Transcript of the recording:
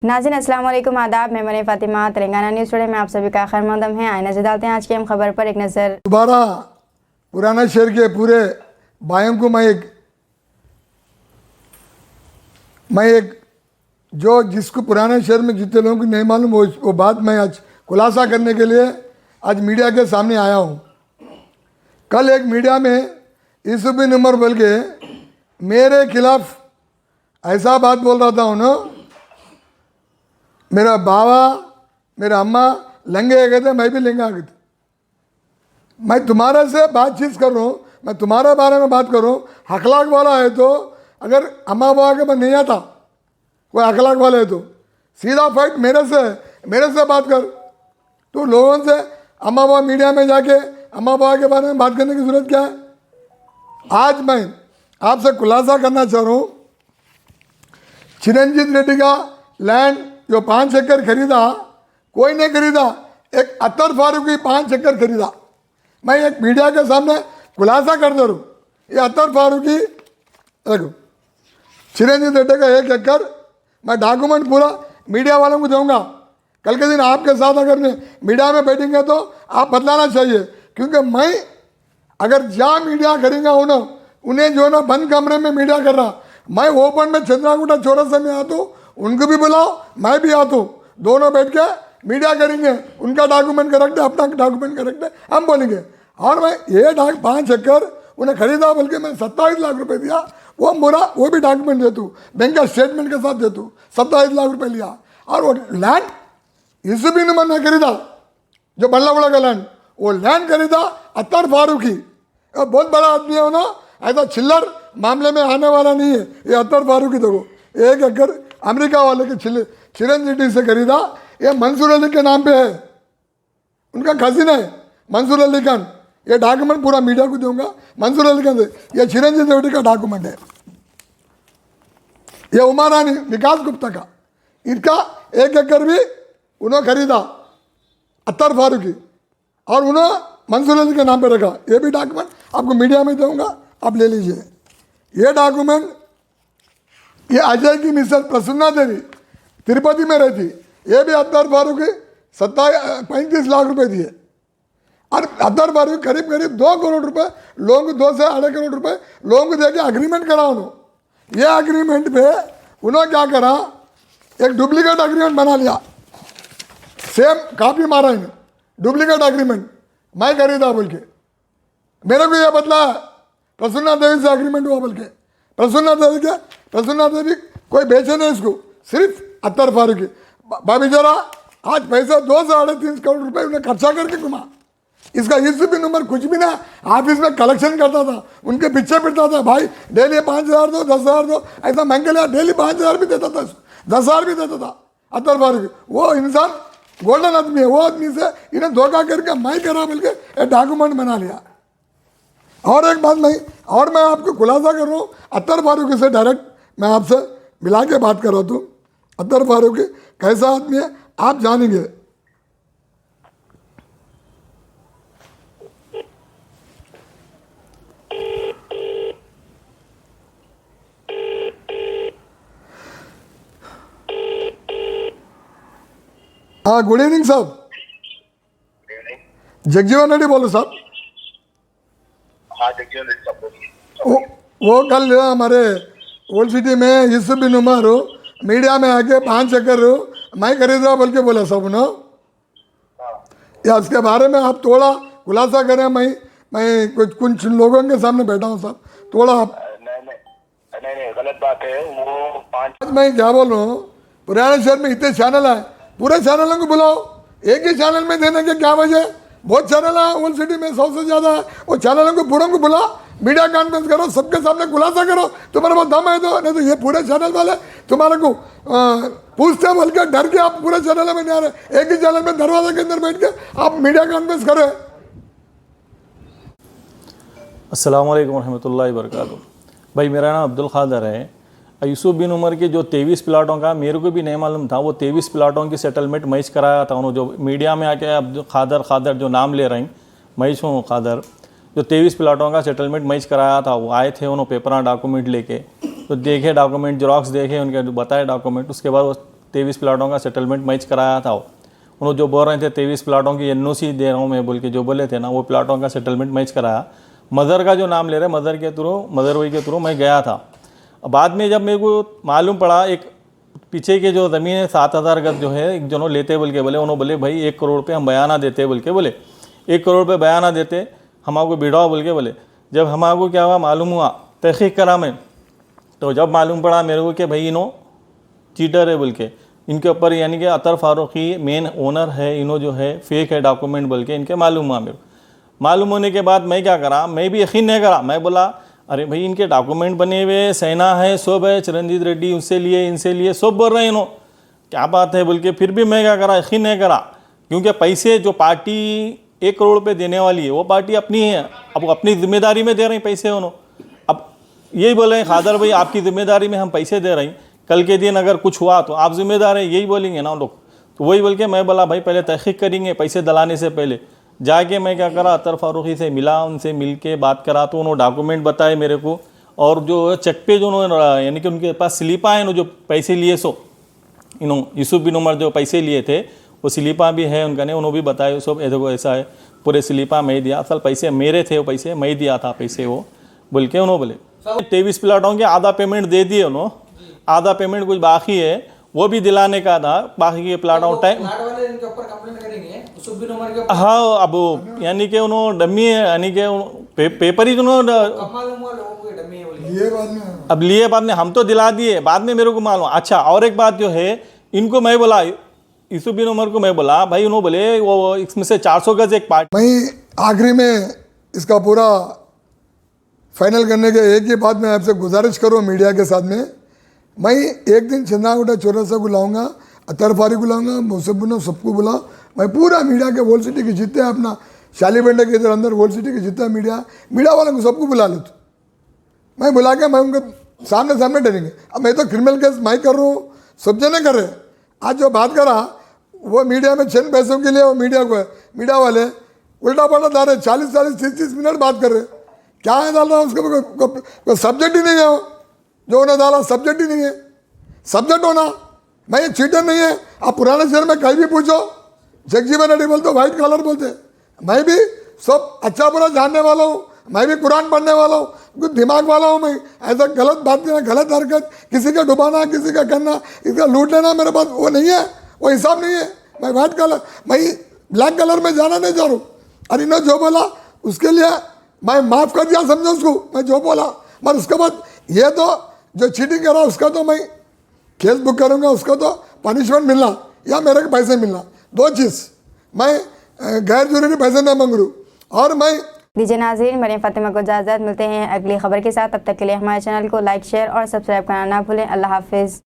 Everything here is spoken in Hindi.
नाज़रीन अस्सलाम वालेकुम, आदाब। मैं मरीम फ़ातिमा, तेलंगाना न्यूज़ टुडे में आप सभी का खैर मकदम है। आइए नज़र डालते हैं आज की हम खबर पर एक नज़र। दोबारा पुराना शहर के पूरे भाइयों को मैं एक जो जिसको पुराने शहर में जितने लोगों को नहीं मालूम वो बात मैं आज खुलासा करने के लिए आज मीडिया के सामने आया हूँ। कल एक मीडिया में यूसुफ बिन उमर बोल के मेरे खिलाफ ऐसा बात बोल रहा था उन्होंने, मेरा बाबा मेरा अम्मा लंगे आ गए थे, मैं भी लंगा आ गई थी। मैं तुम्हारे से बातचीत कर रहा हूँ, मैं तुम्हारे बारे में बात कर रहा हूँ। अखलाक वाला है तो अगर अम्मा बाबा के मैं नहीं आता, कोई अखलाक वाला है तो सीधा फाइट मेरे से बात कर। तो लोगों से अम्मा बाबा मीडिया में जाके अम्मा बाबा के बारे में बात करने की जरूरत क्या है? आज मैं आपसे खुलासा करना चाह रहा हूँ, चिरंजीत रेड्डी का लैंड जो 5 एकड़ खरीदा, कोई नहीं खरीदा, एक अतर फारूकी 5 एकड़ खरीदा। मैं एक मीडिया के सामने खुलासा कर दे रहा हूँ, ये अतर फारूकी देखो चिरंजीत रेड्डी का 1 एकड़, मैं डॉक्यूमेंट पूरा मीडिया वालों को दूंगा। कल के दिन आपके साथ अगर मीडिया में बैठेंगे तो आप बतलाना चाहिए, क्योंकि मैं अगर जहाँ मीडिया करेंगे उन्हें जो ना बंद कमरे में मीडिया कर रहा, मैं ओपन में चंद्रागुटा चौरस्ता में आता हूँ, उनको भी बुलाओ मैं भी आता हूँ, दोनों बैठ के मीडिया करेंगे। उनका डॉक्यूमेंट करेक्ट है, अपना डॉक्यूमेंट करेक्ट है, हम बोलेंगे। और मैं ये 5 एकड़ उन्हें खरीदा बोल के मैंने 27 लाख रुपए दिया, वो भी डॉक्यूमेंट देता हूँ, बैंक का स्टेटमेंट के साथ देता हूँ। 27 लाख रुपए लिया। और वो लैंड यूसुफ बिन उमर ने खरीदा, जो बल्ला बड़ा का लैंड, वो लैंड खरीदा अतर फारूकी। बहुत बड़ा आदमी है ना, ऐसा चिल्लर मामले में आने वाला नहीं है। ये अतर फारूकी देखो 1 एकड़ अमेरिका वाले के चिरंजीवी से खरीदा। ये मंसूर अली के नाम पे है, उनका खजीना है मंसूर अली खान। ये डॉक्यूमेंट पूरा मीडिया को दूंगा। मंसूर अली खान से ये चिरंजीवी रेड्डी का डॉक्यूमेंट है। ये उमारानी विकास गुप्ता का, इनका 1 एकड़ भी उन्होंने खरीदा अतर फारूकी, और उन्होंने मंसूर अली के नाम पे रखा। ये भी डॉक्यूमेंट आपको मीडिया में दूंगा, आप ले लीजिए। ये डॉक्यूमेंट ये अजय की मिसेस प्रसन्ना देवी तिरुपति में रहती, ये भी अतर फारूकी 35 लाख रुपए दिए। और अतर फारूकी करीब 2 करोड़ रुपए लोगों को, 2 से 2.5 करोड़ रुपए लोगों को देके अग्रीमेंट करा उन्होंने। ये अग्रीमेंट पे उन्होंने क्या करा, एक डुप्लीकेट अग्रीमेंट बना लिया, सेम कॉपी मारा इन्हें, डुप्लीकेट अग्रीमेंट मैं खरीदा बोल के। मेरे को ये बदला प्रसन्ना देवी से अग्रीमेंट हुआ बोल के। प्रसन्ना देवी कोई बेचे नहीं इसको, सिर्फ अतर फारूकी। भाभी जरा आज पैसा 2 से 3.5 करोड़ रुपए उन्हें खर्चा करके घुमा। इसका यूसुफ बिन उमर कुछ भी ना ऑफिस में कलेक्शन करता था, उनके पीछे फिरता था। भाई डेली 5,000 दो, 10,000 दो, ऐसा महंगे लिया, डेली 5,000 भी देता था, 10,000 भी देता था अतर फारूकी। वो इंसान गोल्डन आदमी है, वो आदमी से इन्हें धोखा करके मैं करा बोल के डॉक्यूमेंट बना लिया। और एक बात मैं आपको खुलासा कर रहा हूँ, अतर फारूकी से डायरेक्ट मैं आपसे मिला के बात कर रहा हूँ। अतर फारूकी कैसा आदमी है आप जानेंगे। हाँ, गुड इवनिंग साहब, जगजीवन रेड्डी बोलो साहब। हाँ जगजीवन रेड्डी साहब बोलिए। वो कल हमारे ओल्ड सिटी में यूसुफ बिन उमर मीडिया में आके 5 एकड़ मैं खरीद रहा बोल के बोला सब ना, या उसके बारे में आप थोड़ा खुलासा करें। मैं कुछ लोगों के सामने बैठा हूँ साहब, थोड़ा आप। नहीं गलत बात है वो 5। मैं क्या बोल रहा हूँ, पुराने शहर में इतने चैनल है, पूरे चैनलों को बुलाओ। एक ही चैनल में देने के क्या वजह है? बहुत चैनल है ओल्ड सिटी में, 100 से ज़्यादा है। वो चैनलों को पूरों को बुला, मीडिया कॉन्फ्रेंस करो, सबके सामने खुलासा करो। तुम्हारे बहुत दम है तो, नहीं तो ये पूरे चैनल वाले तुम्हारे को पूछते बोल के डर के आप पूरे चैनल में नहीं आ रहे। एक ही चैनल में दरवाजे के अंदर बैठ के आप मीडिया कॉन्फ्रेंस करें। अस्सलाम वालेकुम रहमतुल्लाहि वबरकातुहू। भाई मेरा नाम अब्दुल खादर है। यूसुफ बिन उमर के जो 23 प्लाटों का मेरे को भी नहीं मालूम था, वो 23 प्लाटों की सेटलमेंट मैं कराया था उन्होंने। जो मीडिया में आके अब्दुल खादर जो नाम ले रहे हैं, मैं हूँ खादर, जो 23 प्लाटों का सेटलमेंट मैं कराया था। वो आए थे उन्होंने पेपर डॉक्यूमेंट लेके, तो देखे डॉक्यूमेंट, जेरॉक्स देखे उनके, बताए डॉक्यूमेंट। उसके बाद वो 23 प्लाटों का सेटलमेंट मैच कराया था। उन्होंने जो बोल रहे थे 23 प्लाटों की NOC दे रहा हूँ मैं बोल के जो बोले थे ना, वो प्लाटों का सेटलमेंट मैच कराया। मदर का जो नाम ले रहे, मदर वही के थ्रू मैं गया था। बाद में जब मेरे को मालूम पड़ा, एक पीछे के जो ज़मीन है 7,000 गज जो है, एक जनों लेते बोल के बोले, उन्होंने बोले भाई 1 करोड़ पे हम बयाना देते बोल के बोले, 1 करोड़ पे बयाना देते हमको बिड़ाओ बोल के बोले। जब हमको क्या हुआ मालूम हुआ, तहकीक करा मैं, तो जब मालूम पड़ा मेरे को कि भाई इन्हों चीटर है बोल के, इनके ऊपर यानी कि अतर फारूकी मेन ओनर है, इन्हों जो है फेक है डॉक्यूमेंट बोल के इनके मालूम हुआ मेरे को। मालूम होने के बाद मैं क्या करा, मैं भी यकीन नहीं करा। मैं बोला अरे भाई इनके डॉक्यूमेंट बने हुए, सेना है, सब है, चिरंजीत रेड्डी उससे लिए इनसे लिए सब बोल रहे हैं इन्हों, क्या बात है बोल के। फिर भी मैं क्या करा, यकीन नहीं करा, क्योंकि पैसे जो पार्टी 1 करोड़ पे देने वाली है वो पार्टी अपनी है, अब वो अपनी जिम्मेदारी में दे रही पैसे उन्होंने। अब यही बोल रहे हैं खादर भाई आपकी जिम्मेदारी में हम पैसे दे रहे हैं, कल के दिन अगर कुछ हुआ तो आप जिम्मेदार हैं, यही बोलेंगे ना लोग। तो वही बोल के मैं बोला भाई पहले तहकीक करेंगे पैसे दलाने से पहले। जाके मैं क्या करा, अतर फारूकी से मिला, उनसे मिल के बात करा तो उन्होंने डॉक्यूमेंट बताए मेरे को, और जो चेक पे जो उन्होंने यानी कि उनके पास स्लिपा है जो पैसे लिए, सो यूसुफ बिन उमर जो पैसे लिए थे वो स्लिपा भी है उनका, ने उन्होंने भी बताया सब देखो ऐसा है, पूरे स्लिपा मैं दिया, असल पैसे मेरे थे, वो पैसे मैं दिया था पैसे वो बोल के उन्होंने बोले। 23 प्लाटों के आधा पेमेंट दे दिए उन्होंने, आधा पेमेंट कुछ बाकी है वो भी दिलाने का था, बाकी के प्लाटों टाइम प्लाट वाले इनके ऊपर कंप्लेंट करेंगे यूसुफ बिन उमर के ऊपर। हाँ, अब यानी कि उन्होंने डमी है, यानी कि पेपर ही उन्होंने कब मालूम हुआ लोगों को डमी है बोले? ये बात में अब लिए, बाद में हम तो दिला दिए, बाद में मेरे को मालूम। अच्छा, और एक बात जो है, इनको मैं बोला, यूसुफ बिन उमर को मैं बोला भाई, उन्होंने बोले वो इसमें से 400 गज एक पार्ट। मैं आखिरी में इसका पूरा फाइनल करने के एक ही बात मैं आपसे गुजारिश करूँ मीडिया के साथ में, मैं एक दिन चंद्रागुड़ा चौरसा को लाऊंगा, अतर फारूकी को लाऊंगा, मुसब्बिन सबको बुला, मैं पूरा मीडिया के वोल सिटी के जितने अपना शाली बेंडे के इधर अंदर वोल सिटी के जितना मीडिया वालों को सबको बुला लेता, मैं बुला के मैं उनके सामने डरेंगे। अब मैं तो क्रिमिनल केस मैं कर रहा हूँ, सब जने कर रहे हैं। आज जो बात करा वो मीडिया में 6 पैसों के लिए वो मीडिया वाले उल्टा पलटा डाल रहे, 40-40, 30-30 मिनट बात कर रहे, क्या है डाल रहा है उसका कोई सब्जेक्ट ही नहीं है, जो उन्हें डाला सब्जेक्ट ही नहीं है। सब्जेक्ट होना, मैं ये चीटर नहीं है। आप पुराने शहर में कहीं भी पूछो, जगजीवन रेड्डी बोलते व्हाइट कॉलर बोलते, मैं भी सब अच्छा बुरा जानने वाला हूँ, मैं भी कुरान पढ़ने वाला हूँ, कुछ दिमाग वाला हूँ। मैं ऐसा गलत बात करना, गलत हरकत, किसी का डुबाना, किसी का करना, इसका लूट लेना मेरे पास वो नहीं है, वो हिसाब नहीं है। मैं व्हाइट कलर, मैं ब्लैक कलर में जाना नहीं चाह रहा हूँ। और इन्होंने जो बोला उसके लिए मैं माफ़ कर दिया, समझो उसको, मैं जो बोला। मगर उसके बाद ये तो जो चीटिंग करा उसका तो मैं केस बुक करूँगा, उसका तो पनिशमेंट मिलना या मेरे को पैसे मिलना, 2 चीज़। मैं गैर जरूरी पैसे नहीं मांग रहा। और मैं दीजिए नाज़रीन, मरियम फातिमा को इजाज़त, मिलते हैं अगली खबर के साथ। तब तक के लिए हमारे चैनल को लाइक, शेयर और सब्सक्राइब करना ना भूलें। अल्लाह हाफिज़।